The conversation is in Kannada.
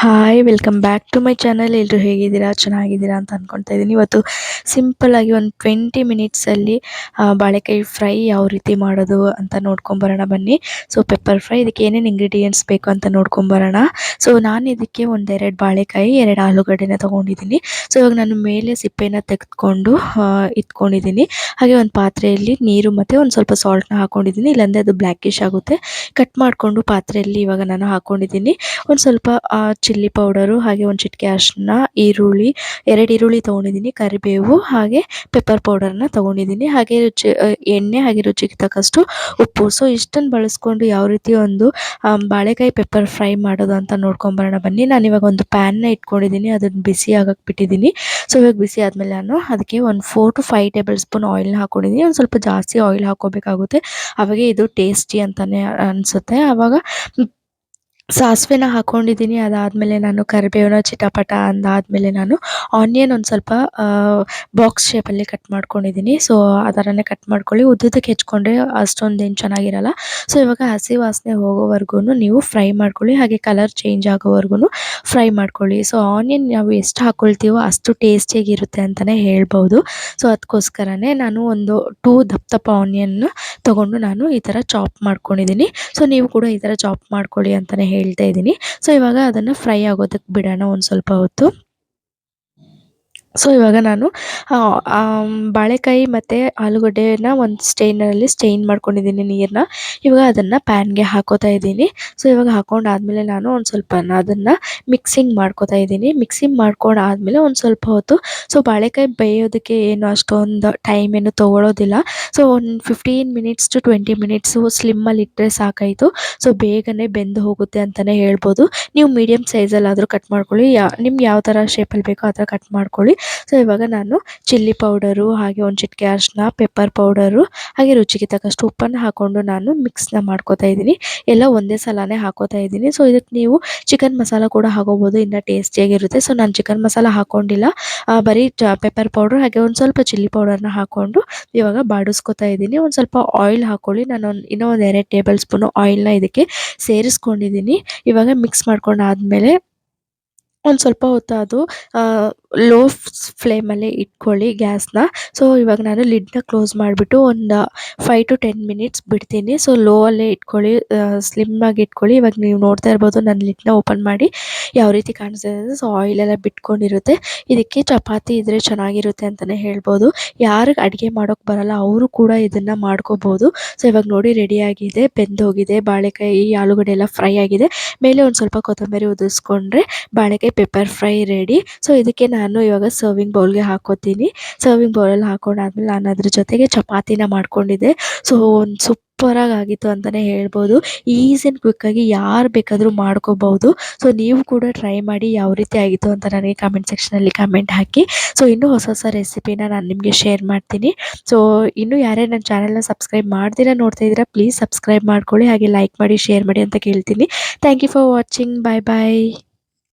Hi welcome back to my channel. ಎಲ್ಲರೂ ಹೇಗಿದ್ದೀರಾ, ಚೆನ್ನಾಗಿದ್ದೀರಾ ಅಂತ ಅಂದ್ಕೊಳ್ತಾ ಇದ್ದೀನಿ. ಇವತ್ತು ಸಿಂಪಲ್ಲಾಗಿ ಒಂದು 20 ಮಿನಿಟ್ಸಲ್ಲಿ ಬಾಳೆಕಾಯಿ ಫ್ರೈ ಯಾವ ರೀತಿ ಮಾಡೋದು ಅಂತ ನೋಡ್ಕೊಂಬರೋಣ ಬನ್ನಿ. ಸೊ ಪೆಪ್ಪರ್ ಫ್ರೈ ಇದಕ್ಕೆ ಏನೇನು ಇಂಗ್ರೀಡಿಯೆಂಟ್ಸ್ ಬೇಕು ಅಂತ ನೋಡ್ಕೊಂಬರೋಣ. ಸೊ ನಾನು ಇದಕ್ಕೆ ಒಂದೆರಡು ಬಾಳೆಕಾಯಿ, 2 ಆಲೂಗಡ್ಡೆನ ತೊಗೊಂಡಿದ್ದೀನಿ. ಸೊ ಇವಾಗ ನಾನು ಮೇಲೆ ಸಿಪ್ಪೆನ ತೆಗೆದುಕೊಂಡು ಇಟ್ಕೊಂಡಿದ್ದೀನಿ. ಹಾಗೆ ಒಂದು ಪಾತ್ರೆಯಲ್ಲಿ ನೀರು ಮತ್ತು ಒಂದು ಸ್ವಲ್ಪ ಸಾಲ್ಟ್ನ ಹಾಕ್ಕೊಂಡಿದ್ದೀನಿ, ಇಲ್ಲಾಂದರೆ ಅದು ಬ್ಲ್ಯಾಕಿಶ್ ಆಗುತ್ತೆ. ಕಟ್ ಮಾಡಿಕೊಂಡು ಪಾತ್ರೆಯಲ್ಲಿ ಇವಾಗ ನಾನು ಹಾಕ್ಕೊಂಡಿದ್ದೀನಿ. ಒಂದು ಸ್ವಲ್ಪ ಚಿಲ್ಲಿ ಪೌಡರು, ಹಾಗೆ ಒಂದು ಚಿಟಿಕೆ ಅರಿಶಿನ, ಈರುಳ್ಳಿ 2 ಈರುಳ್ಳಿ ತೊಗೊಂಡಿದ್ದೀನಿ, ಕರಿಬೇವು, ಹಾಗೆ ಪೆಪ್ಪರ್ ಪೌಡರ್ನ ತೊಗೊಂಡಿದ್ದೀನಿ, ಹಾಗೆ ಎಣ್ಣೆ, ಹಾಗೆ ರುಚಿಗೆ ತಕ್ಕಷ್ಟು ಉಪ್ಪು. ಸೊ ಇಷ್ಟನ್ನು ಬಳಸ್ಕೊಂಡು ಯಾವ ರೀತಿ ಒಂದು ಬಾಳೆಕಾಯಿ ಪೆಪ್ಪರ್ ಫ್ರೈ ಮಾಡೋದು ಅಂತ ನೋಡ್ಕೊಂಬರೋಣ ಬನ್ನಿ. ನಾನಿವಾಗ ಒಂದು ಪ್ಯಾನ್ನ ಇಟ್ಕೊಂಡಿದ್ದೀನಿ, ಅದನ್ನು ಬಿಸಿ ಆಗಕ್ಕೆ ಬಿಟ್ಟಿದ್ದೀನಿ. ಸೊ ಇವಾಗ ಬಿಸಿ ಆದಮೇಲೆ ನಾನು ಅದಕ್ಕೆ ಒಂದು 4 to 5 ಟೇಬಲ್ ಸ್ಪೂನ್ ಆಯಿಲ್ನ ಹಾಕ್ಕೊಂಡಿದ್ದೀನಿ. ಒಂದು ಸ್ವಲ್ಪ ಜಾಸ್ತಿ ಆಯಿಲ್ ಹಾಕ್ಕೋಬೇಕಾಗುತ್ತೆ, ಅವಾಗ ಇದು ಟೇಸ್ಟಿ ಅಂತಲೇ ಅನಿಸುತ್ತೆ. ಆವಾಗ ಸಾಸಿವೆನ ಹಾಕ್ಕೊಂಡಿದ್ದೀನಿ. ಅದಾದಮೇಲೆ ನಾನು ಕರಿಬೇವನ್ನ ಚಿಟಪಟ ಅಂದಾದಮೇಲೆ ನಾನು ಆನಿಯನ್ ಒಂದು ಸ್ವಲ್ಪ ಬಾಕ್ಸ್ ಶೇಪಲ್ಲಿ ಕಟ್ ಮಾಡ್ಕೊಂಡಿದ್ದೀನಿ. ಸೊ ಆ ಥರನೇ ಕಟ್ ಮಾಡ್ಕೊಳ್ಳಿ, ಉದ್ದುದಕ್ಕೆ ಹೆಚ್ಕೊಂಡ್ರೆ ಅಷ್ಟೊಂದೇನು ಚೆನ್ನಾಗಿರಲ್ಲ. ಸೊ ಇವಾಗ ಹಸಿ ವಾಸನೆ ಹೋಗೋವರೆಗೂ ನೀವು ಫ್ರೈ ಮಾಡ್ಕೊಳ್ಳಿ, ಹಾಗೆ ಕಲರ್ ಚೇಂಜ್ ಆಗೋವರೆಗೂ ಫ್ರೈ ಮಾಡ್ಕೊಳ್ಳಿ. ಸೊ ಆನಿಯನ್ ನಾವು ಎಷ್ಟು ಹಾಕ್ಕೊಳ್ತೀವೋ ಅಷ್ಟು ಟೇಸ್ಟಿಯಾಗಿರುತ್ತೆ ಅಂತಲೇ ಹೇಳ್ಬೋದು. ಸೊ ಅದಕ್ಕೋಸ್ಕರನೇ ನಾನು ಒಂದು 2 ದಪ್ಪ ದಪ್ಪ ಆನಿಯನ್ನ ತೊಗೊಂಡು ನಾನು ಈ ಥರ ಚಾಪ್ ಮಾಡ್ಕೊಂಡಿದ್ದೀನಿ. ಸೊ ನೀವು ಕೂಡ ಈ ಥರ ಚಾಪ್ ಮಾಡ್ಕೊಳ್ಳಿ ಅಂತಲೇ ಹೇಳ್ತಾ ಇದ್ದೀನಿ. ಸೊ ಇವಾಗ ಅದನ್ನು ಫ್ರೈ ಆಗೋದಕ್ಕೆ ಬಿಡೋಣ ಒಂದು ಸ್ವಲ್ಪ ಹೊತ್ತು. ಸೊ ಇವಾಗ ನಾನು ಬಾಳೆಕಾಯಿ ಮತ್ತು ಆಲೂಗಡ್ಡೆನ ಒಂದು ಸ್ಟೈನ್ ಮಾಡ್ಕೊಂಡಿದ್ದೀನಿ ನೀರನ್ನ. ಇವಾಗ ಅದನ್ನು ಪ್ಯಾನ್ಗೆ ಹಾಕೋತಾ ಇದ್ದೀನಿ. ಸೊ ಇವಾಗ ಹಾಕೊಂಡಾದ್ಮೇಲೆ ನಾನು ಒಂದು ಸ್ವಲ್ಪ ಅದನ್ನು ಮಿಕ್ಸಿಂಗ್ ಮಾಡ್ಕೋತಾ ಇದ್ದೀನಿ. ಮಿಕ್ಸಿಂಗ್ ಮಾಡ್ಕೊಂಡಾದ್ಮೇಲೆ ಒಂದು ಸ್ವಲ್ಪ ಹೊತ್ತು, ಸೊ ಬಾಳೆಕಾಯಿ ಬೇಯೋದಕ್ಕೆ ಏನು ಅಷ್ಟೊಂದು ಟೈಮ್ ಏನು ತೊಗೊಳ್ಳೋದಿಲ್ಲ. ಸೊ ಒಂದು 15 to 20 ಮಿನಿಟ್ಸು ಸ್ಲಿಮ್ಮಲ್ಲಿ ಇಟ್ಟರೆ ಸಾಕಾಯಿತು. ಸೊ ಬೇಗನೆ ಬೆಂದು ಹೋಗುತ್ತೆ ಅಂತಲೇ ಹೇಳ್ಬೋದು. ನೀವು ಮೀಡಿಯಮ್ ಸೈಜಲ್ಲಾದರೂ ಕಟ್ ಮಾಡ್ಕೊಳ್ಳಿ, ನಿಮ್ಗೆ ಯಾವ ಥರ ಶೇಪಲ್ಲಿ ಬೇಕೋ ಆ ಥರ ಕಟ್ ಮಾಡ್ಕೊಳ್ಳಿ. ಸೊ ಇವಾಗ ನಾನು ಚಿಲ್ಲಿ ಪೌಡರು, ಹಾಗೆ ಒಂದು ಚಿಟಿಕೆ ಅರಿಶಿನ, ಪೆಪ್ಪರ್ ಪೌಡರು, ಹಾಗೆ ರುಚಿಗೆ ತಕ್ಕಷ್ಟು ಉಪ್ಪನ್ನು ಹಾಕ್ಕೊಂಡು ನಾನು ಮಿಕ್ಸ್ನ ಮಾಡ್ಕೋತಾ ಇದ್ದೀನಿ. ಎಲ್ಲ ಒಂದೇ ಸಲನೇ ಹಾಕೋತಾ ಇದ್ದೀನಿ. ಸೊ ಇದಕ್ಕೆ ನೀವು ಚಿಕನ್ ಮಸಾಲ ಕೂಡ ಹಾಕೋಬೋದು, ಇನ್ನೂ ಟೇಸ್ಟಿಯಾಗಿರುತ್ತೆ. ಸೊ ನಾನು ಚಿಕನ್ ಮಸಾಲ ಹಾಕ್ಕೊಂಡಿಲ್ಲ, ಬರೀ ಪೆಪ್ಪರ್ ಪೌಡರ್ ಹಾಗೆ ಒಂದು ಸ್ವಲ್ಪ ಚಿಲ್ಲಿ ಪೌಡರ್ನ ಹಾಕ್ಕೊಂಡು ಇವಾಗ ಬಾಡಿಸ್ಕೊತಾ ಇದ್ದೀನಿ. ಒಂದು ಸ್ವಲ್ಪ ಆಯಿಲ್ ಹಾಕ್ಕೊಳ್ಳಿ. ನಾನು ಇನ್ನೂ ಒಂದು 2 ಟೇಬಲ್ ಸ್ಪೂನು ಆಯಿಲ್ನ ಇದಕ್ಕೆ ಸೇರಿಸ್ಕೊಂಡಿದ್ದೀನಿ. ಇವಾಗ ಮಿಕ್ಸ್ ಮಾಡ್ಕೊಂಡಾದ್ಮೇಲೆ ಒಂದು ಸ್ವಲ್ಪ ಹೊತ್ತು ಅದು ಲೋ ಫ್ಲೇಮಲ್ಲೇ ಇಟ್ಕೊಳ್ಳಿ ಗ್ಯಾಸ್ನ. ಸೊ ಇವಾಗ ನಾನು ಲಿಡ್ನ ಕ್ಲೋಸ್ ಮಾಡಿಬಿಟ್ಟು ಒಂದು 5 to 10 ಮಿನಿಟ್ಸ್ ಬಿಡ್ತೀನಿ. ಸೊ ಲೋ ಅಲ್ಲೇ ಇಟ್ಕೊಳ್ಳಿ, ಸ್ಲಿಮ್ಮಾಗಿ ಇಟ್ಕೊಳ್ಳಿ. ಇವಾಗ ನೀವು ನೋಡ್ತಾ ಇರ್ಬೋದು ನಾನು ಲಿಡ್ನ ಓಪನ್ ಮಾಡಿ ಯಾವ ರೀತಿ ಕಾಣಿಸ್ತಾ ಇದೆ. ಸೊ ಆಯಿಲೆಲ್ಲ ಬಿಟ್ಕೊಂಡಿರುತ್ತೆ. ಇದಕ್ಕೆ ಚಪಾತಿ ಇದ್ದರೆ ಚೆನ್ನಾಗಿರುತ್ತೆ ಅಂತಲೇ ಹೇಳ್ಬೋದು. ಯಾರಿಗೆ ಅಡುಗೆ ಮಾಡೋಕ್ಕೆ ಬರಲ್ಲ ಅವರು ಕೂಡ ಇದನ್ನು ಮಾಡ್ಕೋಬೋದು. ಸೊ ಇವಾಗ ನೋಡಿ ರೆಡಿಯಾಗಿದೆ, ಬೆಂದೋಗಿದೆ ಬಾಳೆಕಾಯಿ, ಆಲೂಗಡ್ಡೆ ಎಲ್ಲ ಫ್ರೈ ಆಗಿದೆ. ಮೇಲೆ ಒಂದು ಸ್ವಲ್ಪ ಕೊತ್ತಂಬರಿ ಉದುರಿಸ್ಕೊಂಡ್ರೆ ಬಾಳೆಕಾಯಿ ಪೆಪ್ಪರ್ ಫ್ರೈ ರೆಡಿ. ಸೊ ಇದಕ್ಕೆ ನಾನು ಇವಾಗ ಸರ್ವಿಂಗ್ ಬೌಲ್ಗೆ ಹಾಕೋತೀನಿ. ಸರ್ವಿಂಗ್ ಬೌಲಲ್ಲಿ ಹಾಕೊಂಡಾದ್ಮೇಲೆ ನಾನು ಅದ್ರ ಜೊತೆಗೆ ಚಪಾತಿನ ಮಾಡ್ಕೊಂಡಿದ್ದೆ. ಸೊ ಒಂದು ಸೂಪರಾಗಿ ಆಗಿತ್ತು ಅಂತಲೇ ಹೇಳ್ಬೋದು. ಈಸಿ ಆ್ಯಂಡ್ ಕ್ವಿಕ್ಕಾಗಿ ಯಾರು ಬೇಕಾದರೂ ಮಾಡ್ಕೋಬೋದು. ಸೊ ನೀವು ಕೂಡ ಟ್ರೈ ಮಾಡಿ ಯಾವ ರೀತಿ ಆಗಿತ್ತು ಅಂತ ನನಗೆ ಕಮೆಂಟ್ ಸೆಕ್ಷನಲ್ಲಿ ಕಮೆಂಟ್ ಹಾಕಿ. ಸೊ ಇನ್ನೂ ಹೊಸ ಹೊಸ ರೆಸಿಪಿನ ನಾನು ನಿಮಗೆ ಶೇರ್ ಮಾಡ್ತೀನಿ. ಸೊ ಇನ್ನೂ ಯಾರ್ಯಾರು ನನ್ನ ಚಾನಲ್ನ ಸಬ್ಸ್ಕ್ರೈಬ್ ಮಾಡ್ದಿರಾ ನೋಡ್ತಾ ಇದ್ದೀರಾ, ಪ್ಲೀಸ್ ಸಬ್ಸ್ಕ್ರೈಬ್ ಮಾಡ್ಕೊಳ್ಳಿ, ಹಾಗೆ ಲೈಕ್ ಮಾಡಿ, ಶೇರ್ ಮಾಡಿ ಅಂತ ಕೇಳ್ತೀನಿ. Thank you for watching. Bye bye.